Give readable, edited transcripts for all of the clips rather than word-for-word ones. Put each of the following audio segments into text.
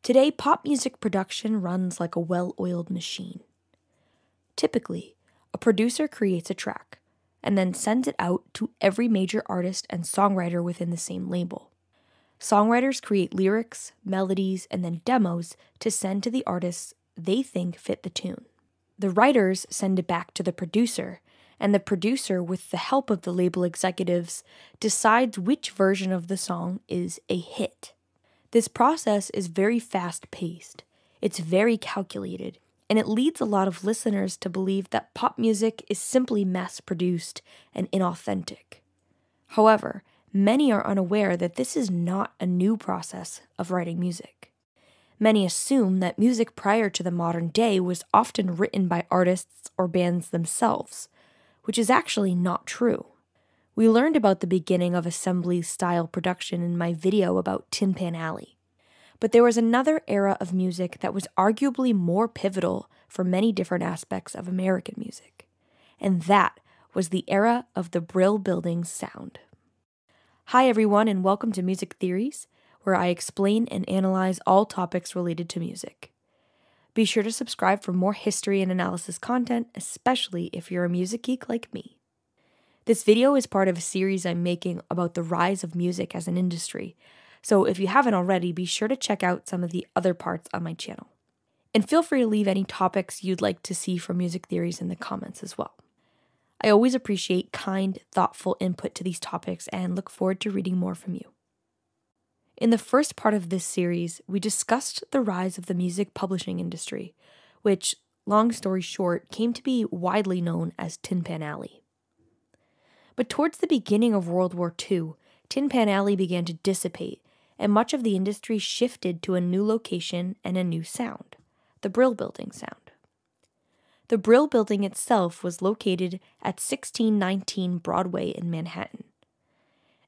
Today, pop music production runs like a well-oiled machine. Typically, a producer creates a track and then sends it out to every major artist and songwriter within the same label. Songwriters create lyrics, melodies, and then demos to send to the artists they think fit the tune. The writers send it back to the producer, and the producer, with the help of the label executives, decides which version of the song is a hit. This process is very fast-paced, it's very calculated, and it leads a lot of listeners to believe that pop music is simply mass-produced and inauthentic. However, many are unaware that this is not a new process of writing music. Many assume that music prior to the modern day was often written by artists or bands themselves, which is actually not true. We learned about the beginning of assembly-style production in my video about Tin Pan Alley. But there was another era of music that was arguably more pivotal for many different aspects of American music, and that was the era of the Brill Building sound. Hi everyone, and welcome to Music Theories, where I explain and analyze all topics related to music. Be sure to subscribe for more history and analysis content, especially if you're a music geek like me. This video is part of a series I'm making about the rise of music as an industry, so if you haven't already, be sure to check out some of the other parts on my channel. And feel free to leave any topics you'd like to see from Music Theories in the comments as well. I always appreciate kind, thoughtful input to these topics and look forward to reading more from you. In the first part of this series, we discussed the rise of the music publishing industry, which, long story short, came to be widely known as Tin Pan Alley. But towards the beginning of World War II, Tin Pan Alley began to dissipate, and much of the industry shifted to a new location and a new sound, the Brill Building sound. The Brill Building itself was located at 1619 Broadway in Manhattan.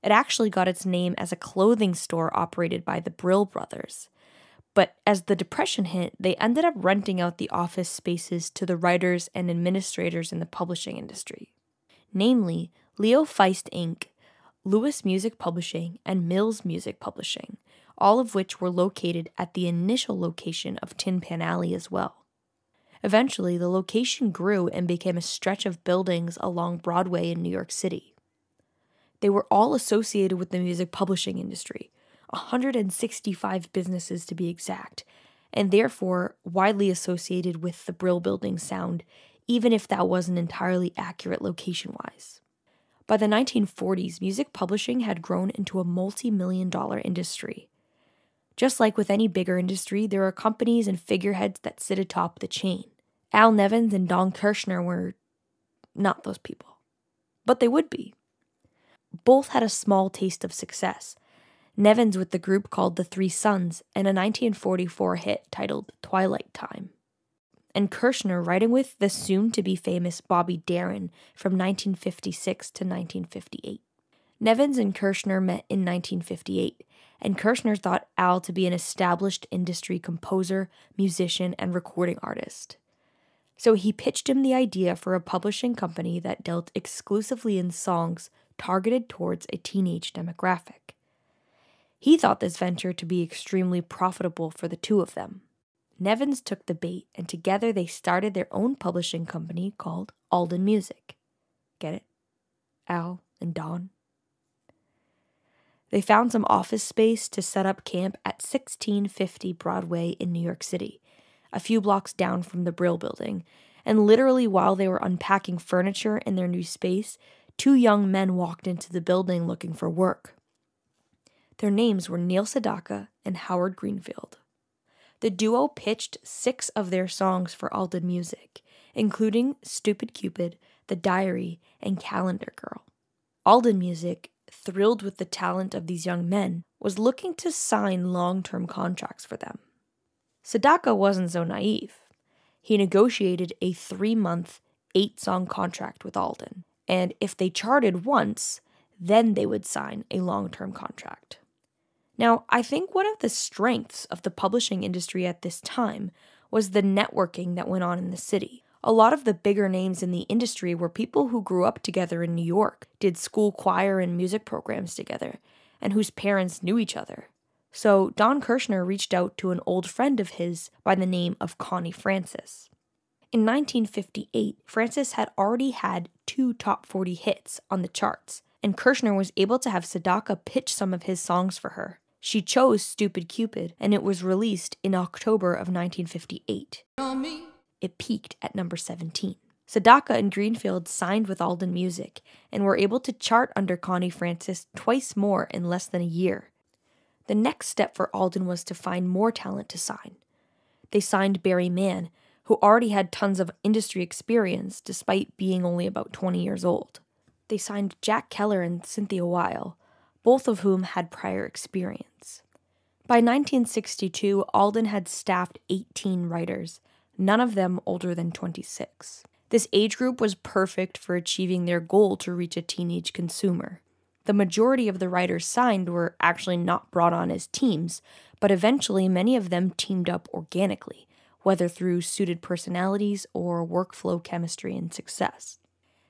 It actually got its name as a clothing store operated by the Brill brothers. But as the Depression hit, they ended up renting out the office spaces to the writers and administrators in the publishing industry. Namely, Leo Feist Inc., Lewis Music Publishing, and Mills Music Publishing, all of which were located at the initial location of Tin Pan Alley as well. Eventually, the location grew and became a stretch of buildings along Broadway in New York City. They were all associated with the music publishing industry, 165 businesses to be exact, and therefore widely associated with the Brill Building sound, even if that wasn't entirely accurate location-wise. By the 1940s, music publishing had grown into a multi-million-dollar industry. Just like with any bigger industry, there are companies and figureheads that sit atop the chain. Al Nevins and Don Kirshner were not those people, but they would be. Both had a small taste of success, Nevins with the group called the Three Sons and a 1944 hit titled Twilight Time, and Kirshner writing with the soon-to-be-famous Bobby Darin from 1956 to 1958. Nevins and Kirshner met in 1958, and Kirshner thought Al to be an established industry composer, musician, and recording artist. So he pitched him the idea for a publishing company that dealt exclusively in songs targeted towards a teenage demographic. He thought this venture to be extremely profitable for the two of them. Nevins took the bait, and together they started their own publishing company called Aldon Music. Get it? Al and Don. They found some office space to set up camp at 1650 Broadway in New York City, a few blocks down from the Brill Building, and literally while they were unpacking furniture in their new space, two young men walked into the building looking for work. Their names were Neil Sedaka and Howard Greenfield. The duo pitched 6 of their songs for Aldon Music, including Stupid Cupid, The Diary, and Calendar Girl. Aldon Music, thrilled with the talent of these young men, was looking to sign long-term contracts for them. Sedaka wasn't so naive. He negotiated a 3-month, 8-song contract with Aldon, and if they charted once, then they would sign a long-term contract. Now, I think one of the strengths of the publishing industry at this time was the networking that went on in the city. A lot of the bigger names in the industry were people who grew up together in New York, did school choir and music programs together, and whose parents knew each other. So Don Kirshner reached out to an old friend of his by the name of Connie Francis. In 1958, Francis had already had 2 top 40 hits on the charts, and Kirshner was able to have Sedaka pitch some of his songs for her. She chose Stupid Cupid, and it was released in October of 1958. It peaked at number 17. Sedaka and Greenfield signed with Aldon Music and were able to chart under Connie Francis twice more in less than a year. The next step for Aldon was to find more talent to sign. They signed Barry Mann, who already had tons of industry experience despite being only about 20 years old. They signed Jack Keller and Cynthia Weil, both of whom had prior experience. By 1962, Aldon had staffed 18 writers, none of them older than 26. This age group was perfect for achieving their goal to reach a teenage consumer. The majority of the writers signed were actually not brought on as teams, but eventually many of them teamed up organically, whether through suited personalities or workflow chemistry and success.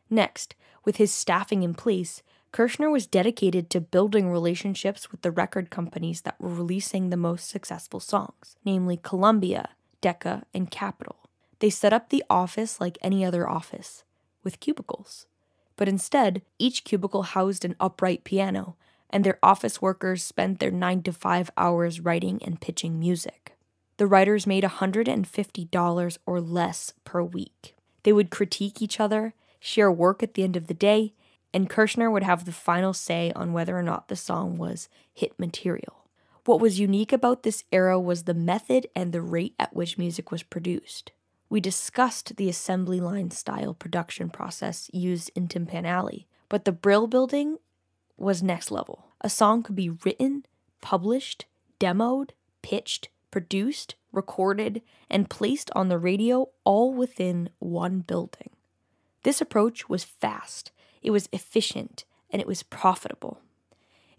Next, with his staffing in place, Kirshner was dedicated to building relationships with the record companies that were releasing the most successful songs, namely Columbia, Decca, and Capitol. They set up the office like any other office, with cubicles. But instead, each cubicle housed an upright piano, and their office workers spent their 9 to 5 hours writing and pitching music. The writers made $150 or less per week. They would critique each other, share work at the end of the day, and Kirshner would have the final say on whether or not the song was hit material. What was unique about this era was the method and the rate at which music was produced. We discussed the assembly line style production process used in Timpan Alley, but the Brill Building was next level. A song could be written, published, demoed, pitched, produced, recorded, and placed on the radio all within one building. This approach was fast, it was efficient, and it was profitable.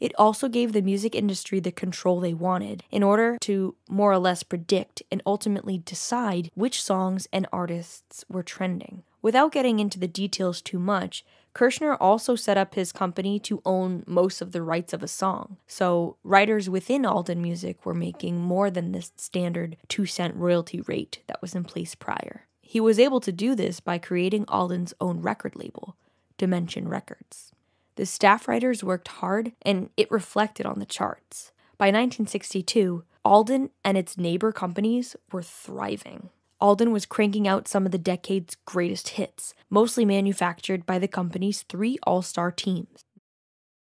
It also gave the music industry the control they wanted in order to more or less predict and ultimately decide which songs and artists were trending. Without getting into the details too much, Kirshner also set up his company to own most of the rights of a song, so writers within Aldon Music were making more than the standard 2-cent royalty rate that was in place prior. He was able to do this by creating Aldon's own record label, Dimension Records. The staff writers worked hard, and it reflected on the charts. By 1962, Aldon and its neighbor companies were thriving. Aldon was cranking out some of the decade's greatest hits, mostly manufactured by the company's 3 all-star teams.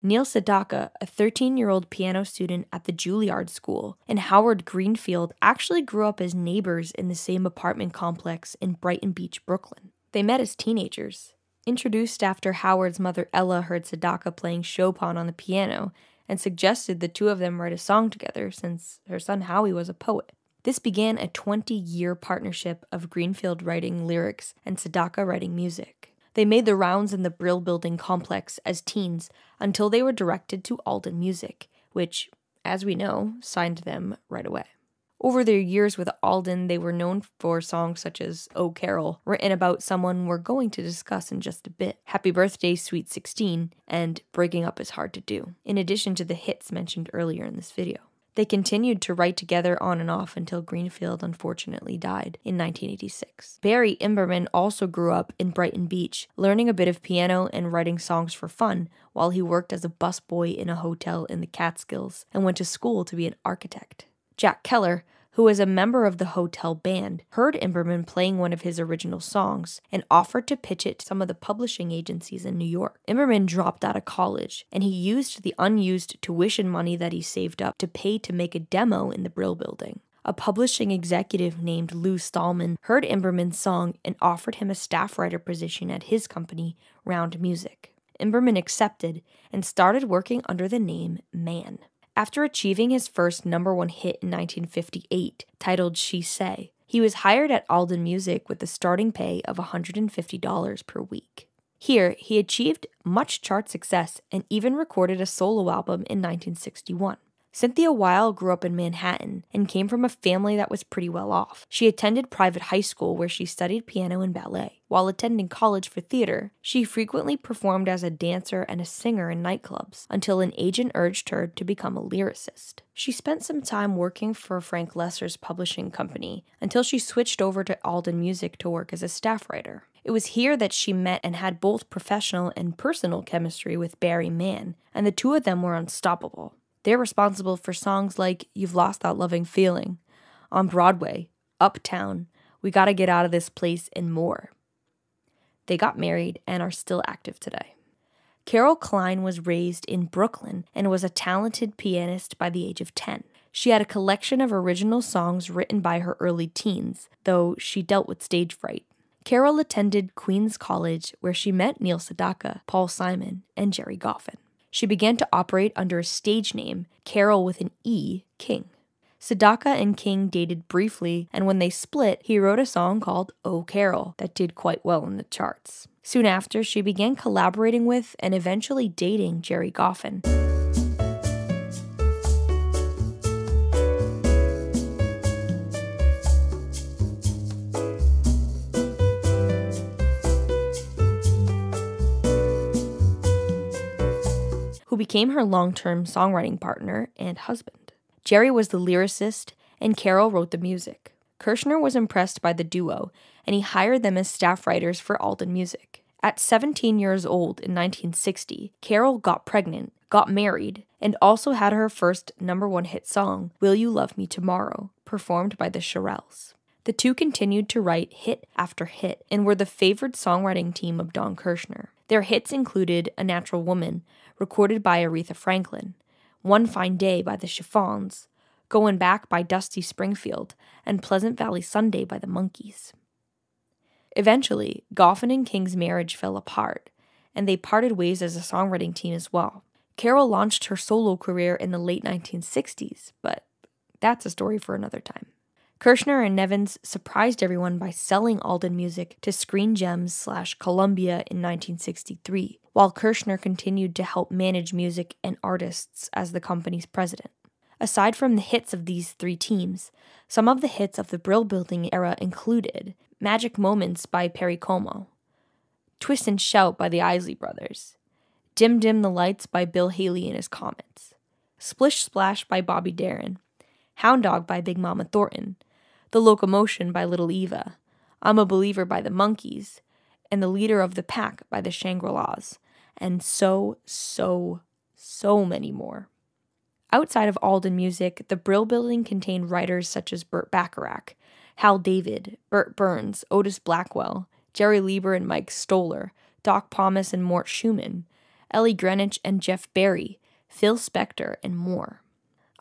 Neil Sedaka, a 13-year-old piano student at the Juilliard School, and Howard Greenfield actually grew up as neighbors in the same apartment complex in Brighton Beach, Brooklyn. They met as teenagers. Introduced after Howard's mother Ella heard Sedaka playing Chopin on the piano and suggested the two of them write a song together since her son Howie was a poet. This began a 20-year partnership of Greenfield writing lyrics and Sedaka writing music. They made the rounds in the Brill Building complex as teens until they were directed to Aldon Music, which, as we know, signed them right away. Over their years with Aldon, they were known for songs such as Oh Carole, written about someone we're going to discuss in just a bit, Happy Birthday, Sweet 16, and Breaking Up Is Hard to Do, in addition to the hits mentioned earlier in this video. They continued to write together on and off until Greenfield unfortunately died in 1986. Barry Imberman also grew up in Brighton Beach, learning a bit of piano and writing songs for fun while he worked as a busboy in a hotel in the Catskills and went to school to be an architect. Jack Keller, who was a member of the hotel band, heard Imberman playing one of his original songs and offered to pitch it to some of the publishing agencies in New York. Imberman dropped out of college, and he used the unused tuition money that he saved up to pay to make a demo in the Brill Building. A publishing executive named Lou Stallman heard Imberman's song and offered him a staff writer position at his company, Round Music. Imberman accepted and started working under the name Mann. After achieving his first #1 hit in 1958, titled She Say, he was hired at Aldon Music with a starting pay of $150 per week. Here, he achieved much chart success and even recorded a solo album in 1961. Cynthia Weil grew up in Manhattan and came from a family that was pretty well off. She attended private high school where she studied piano and ballet. While attending college for theater, she frequently performed as a dancer and a singer in nightclubs until an agent urged her to become a lyricist. She spent some time working for Frank Loesser's publishing company until she switched over to Aldon Music to work as a staff writer. It was here that she met and had both professional and personal chemistry with Barry Mann, and the two of them were unstoppable. They're responsible for songs like You've Lost That Loving Feeling, on Broadway, Uptown, We Gotta Get Out of This Place, and more. They got married and are still active today. Carole Klein was raised in Brooklyn and was a talented pianist by the age of 10. She had a collection of original songs written by her early teens, though she dealt with stage fright. Carole attended Queens College, where she met Neil Sedaka, Paul Simon, and Gerry Goffin. She began to operate under a stage name, Carole with an E, King. Sedaka and King dated briefly, and when they split, he wrote a song called Oh Carole that did quite well in the charts. Soon after, she began collaborating with and eventually dating Gerry Goffin. Who became her long-term songwriting partner and husband. Gerry was the lyricist, and Carole wrote the music. Kirshner was impressed by the duo, and he hired them as staff writers for Aldon Music. At 17 years old in 1960, Carole got pregnant, got married, and also had her first #1 hit song, Will You Love Me Tomorrow, performed by the Shirrelles. The two continued to write hit after hit and were the favored songwriting team of Don Kirshner. Their hits included A Natural Woman, recorded by Aretha Franklin, One Fine Day by the Chiffons, Goin' Back by Dusty Springfield, and Pleasant Valley Sunday by the Monkees. Eventually, Goffin and King's marriage fell apart, and they parted ways as a songwriting team as well. Carole launched her solo career in the late 1960s, but that's a story for another time. Kirshner and Nevins surprised everyone by selling Aldon Music to Screen Gems/Columbia in 1963, while Kirshner continued to help manage music and artists as the company's president. Aside from the hits of these three teams, some of the hits of the Brill Building era included Magic Moments by Perry Como, Twist and Shout by the Isley Brothers, Dim Dim the Lights by Bill Haley and his Comets, Splish Splash by Bobby Darin, Hound Dog by Big Mama Thornton, The Locomotion by Little Eva, I'm a Believer by the Monkees, and The Leader of the Pack by the Shangri-Las, and so many more. Outside of Aldon Music, the Brill Building contained writers such as Burt Bacharach, Hal David, Burt Burns, Otis Blackwell, Jerry Lieber and Mike Stoller, Doc Pomus and Mort Schumann, Ellie Greenwich and Jeff Barry, Phil Spector, and more.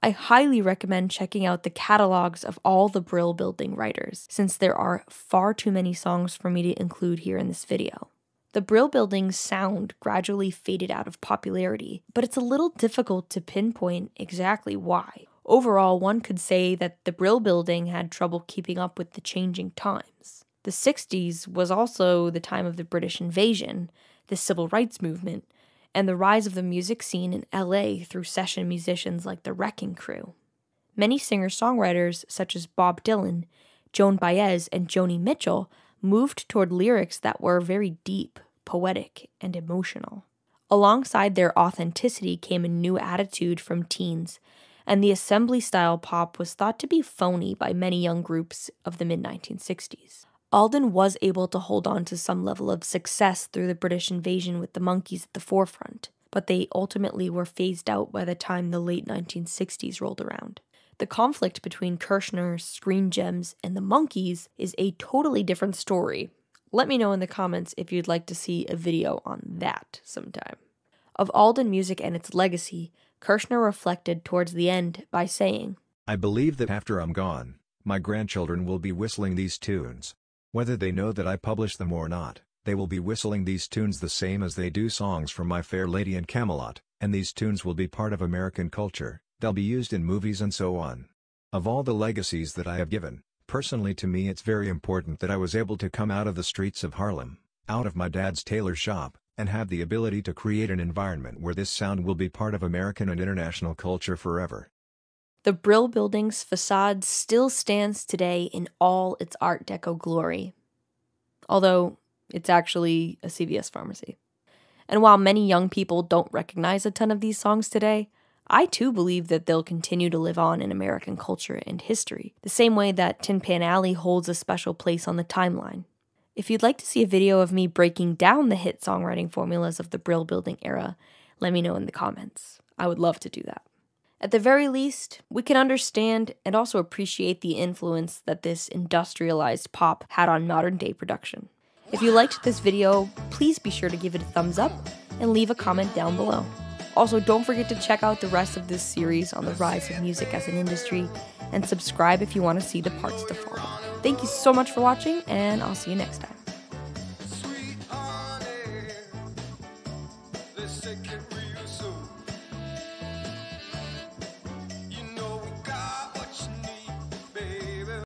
I highly recommend checking out the catalogs of all the Brill Building writers, since there are far too many songs for me to include here in this video. The Brill Building's sound gradually faded out of popularity, but it's a little difficult to pinpoint exactly why. Overall, one could say that the Brill Building had trouble keeping up with the changing times. The 60s was also the time of the British invasion, the civil rights movement, and the rise of the music scene in LA through session musicians like the Wrecking Crew. Many singer-songwriters such as Bob Dylan, Joan Baez, and Joni Mitchell moved toward lyrics that were very deep, poetic, and emotional. Alongside their authenticity came a new attitude from teens, and the assembly-style pop was thought to be phony by many young groups of the mid-1960s. Aldon was able to hold on to some level of success through the British invasion with the Monkees at the forefront, but they ultimately were phased out by the time the late 1960s rolled around. The conflict between Kirshner, Screen Gems, and the Monkees is a totally different story. Let me know in the comments if you'd like to see a video on that sometime. Of Aldon Music and its legacy, Kirshner reflected towards the end by saying, I believe that after I'm gone, my grandchildren will be whistling these tunes. Whether they know that I publish them or not, they will be whistling these tunes the same as they do songs from My Fair Lady and Camelot, and these tunes will be part of American culture. They'll be used in movies and so on. Of all the legacies that I have given, personally to me it's very important that I was able to come out of the streets of Harlem, out of my dad's tailor shop, and have the ability to create an environment where this sound will be part of American and international culture forever. The Brill Building's facade still stands today in all its Art Deco glory, although it's actually a CVS pharmacy. And while many young people don't recognize a ton of these songs today, I too believe that they'll continue to live on in American culture and history, the same way that Tin Pan Alley holds a special place on the timeline. If you'd like to see a video of me breaking down the hit songwriting formulas of the Brill Building era, let me know in the comments. I would love to do that. At the very least, we can understand and also appreciate the influence that this industrialized pop had on modern-day production. If you liked this video, please be sure to give it a thumbs up and leave a comment down below. Also, don't forget to check out the rest of this series on the rise of music as an industry, and subscribe if you want to see the parts to follow. Thank you so much for watching, and I'll see you next time.